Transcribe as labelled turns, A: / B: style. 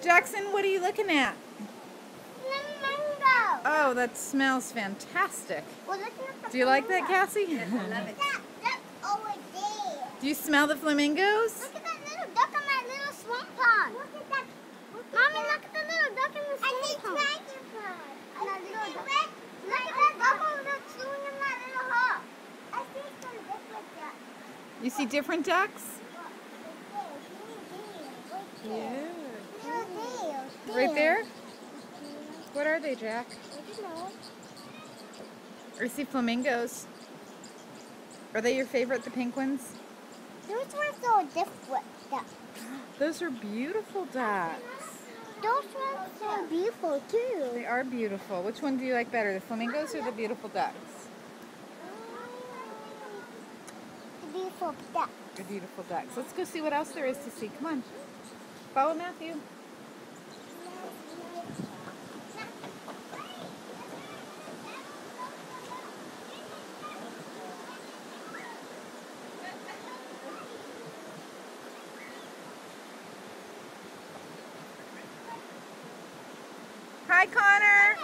A: Jackson, what are you looking at?
B: Flamingo.
A: Oh, that smells fantastic.
B: We're looking at the
A: Do you like that,
B: flamingo.
A: Cassie?
C: Yes, I love it.
B: That's over there.
A: Do you smell the flamingos?
B: Look at that little duck in that little swamp pond. Look at that. Mommy, look at the little duck in the swamp pond. Look at that duck that's swimming in that little hole. I see some different ducks.
A: You see different ducks?
B: Yeah.
A: Right there? What are they, Jack? I see flamingos. Are they your favorite, the pink ones?
B: Those ones are different ducks.
A: Those are beautiful ducks.
B: Those ones are beautiful too.
A: They are beautiful. Which one do you like better, the flamingos or the beautiful ducks?
B: The beautiful ducks.
A: The beautiful ducks. Let's go see what else there is to see. Come on. Follow Matthew. Hi, Connor.